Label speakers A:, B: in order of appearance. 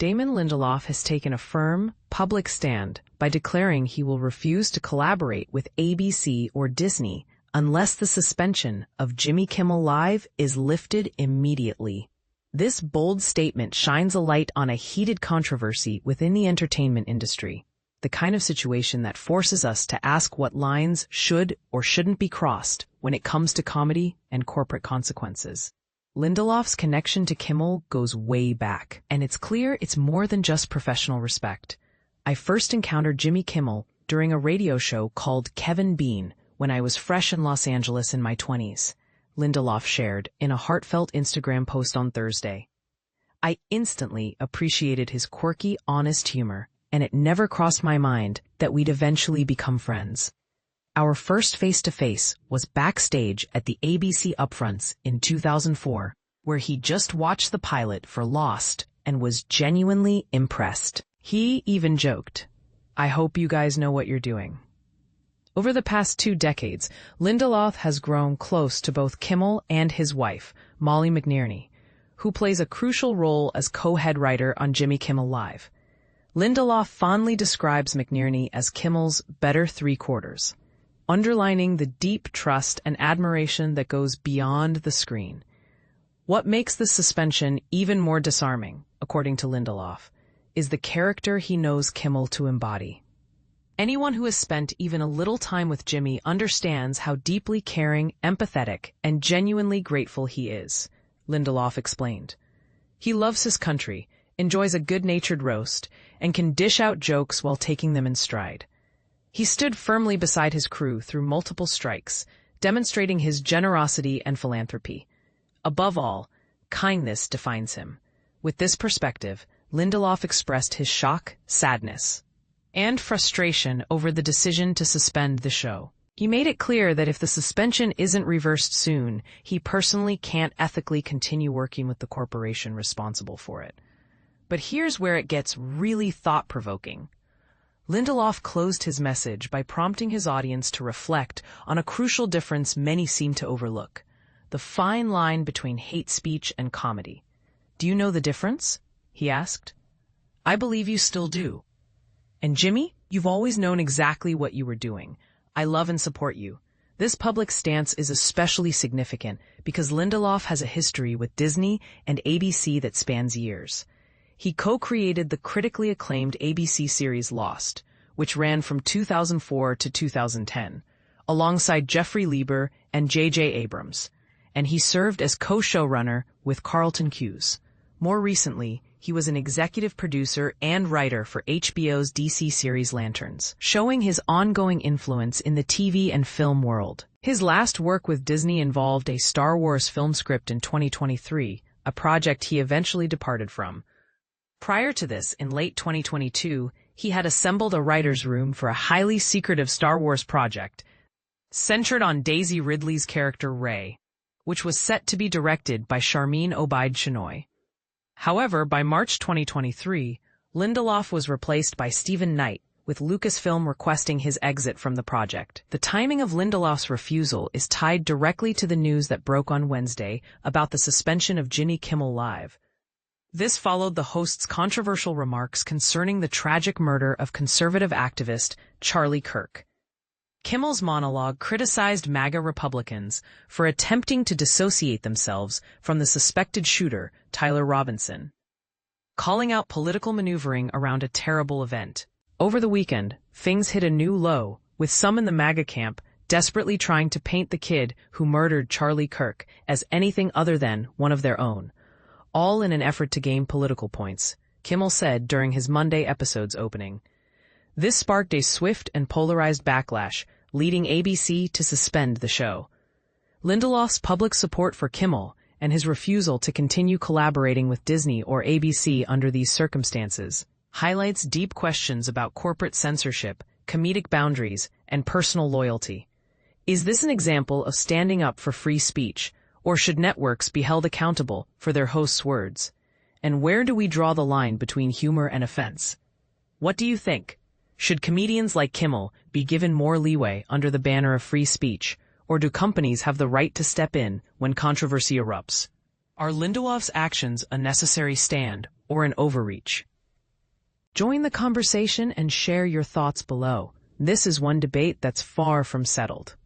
A: Damon Lindelof has taken a firm, public stand by declaring he will refuse to collaborate with ABC or Disney unless the suspension of Jimmy Kimmel Live is lifted immediately. This bold statement shines a light on a heated controversy within the entertainment industry, the kind of situation that forces us to ask what lines should or shouldn't be crossed when it comes to comedy and corporate consequences. Lindelof's connection to Kimmel goes way back, and it's clear it's more than just professional respect. I first encountered Jimmy Kimmel during a radio show called Kevin Bean when I was fresh in Los Angeles in my 20s, Lindelof shared in a heartfelt Instagram post on Thursday. I instantly appreciated his quirky, honest humor, and it never crossed my mind that we'd eventually become friends. Our first face-to-face was backstage at the ABC Upfronts in 2004, where he just watched the pilot for Lost and was genuinely impressed. He even joked, "I hope you guys know what you're doing." Over the past 2 decades, Lindelof has grown close to both Kimmel and his wife, Molly McNerney, who plays a crucial role as co-head writer on Jimmy Kimmel Live. Lindelof fondly describes McNerney as Kimmel's better three-quarters, underlining the deep trust and admiration that goes beyond the screen. What makes this suspension even more disarming, according to Lindelof, is the character he knows Kimmel to embody. Anyone who has spent even a little time with Jimmy understands how deeply caring, empathetic, and genuinely grateful he is, Lindelof explained. He loves his country, enjoys a good-natured roast, and can dish out jokes while taking them in stride. He stood firmly beside his crew through multiple strikes, demonstrating his generosity and philanthropy. Above all, kindness defines him. With this perspective, Lindelof expressed his shock, sadness, and frustration over the decision to suspend the show. He made it clear that if the suspension isn't reversed soon, he personally can't ethically continue working with the corporation responsible for it. But here's where it gets really thought-provoking. Lindelof closed his message by prompting his audience to reflect on a crucial difference many seem to overlook: the fine line between hate speech and comedy. "Do you know the difference?" he asked. "I believe you still do. And Jimmy, you've always known exactly what you were doing. I love and support you." This public stance is especially significant because Lindelof has a history with Disney and ABC that spans years. He co-created the critically acclaimed ABC series Lost, which ran from 2004 to 2010, alongside Jeffrey Lieber and J.J. Abrams, and he served as co-showrunner with Carlton Cuse. More recently, he was an executive producer and writer for HBO's DC series Lanterns, showing his ongoing influence in the TV and film world. His last work with Disney involved a Star Wars film script in 2023, a project he eventually departed from. Prior to this, in late 2022, he had assembled a writer's room for a highly secretive Star Wars project centered on Daisy Ridley's character Rey, which was set to be directed by Sharmeen Obaid-Chinoy. However, by March 2023, Lindelof was replaced by Stephen Knight, with Lucasfilm requesting his exit from the project. The timing of Lindelof's refusal is tied directly to the news that broke on Wednesday about the suspension of Jimmy Kimmel Live. This followed the host's controversial remarks concerning the tragic murder of conservative activist Charlie Kirk. Kimmel's monologue criticized MAGA Republicans for attempting to dissociate themselves from the suspected shooter, Tyler Robinson, calling out political maneuvering around a terrible event. Over the weekend, things hit a new low, with some in the MAGA camp desperately trying to paint the kid who murdered Charlie Kirk as anything other than one of their own, all in an effort to gain political points, Kimmel said during his Monday episode's opening. This sparked a swift and polarized backlash, leading ABC to suspend the show. Lindelof's public support for Kimmel and his refusal to continue collaborating with Disney or ABC under these circumstances highlights deep questions about corporate censorship, comedic boundaries, and personal loyalty. Is this an example of standing up for free speech, or should networks be held accountable for their hosts' words? And where do we draw the line between humor and offense? What do you think? Should comedians like Kimmel be given more leeway under the banner of free speech, or do companies have the right to step in when controversy erupts? Are Lindelof's actions a necessary stand or an overreach? Join the conversation and share your thoughts below. This is one debate that's far from settled.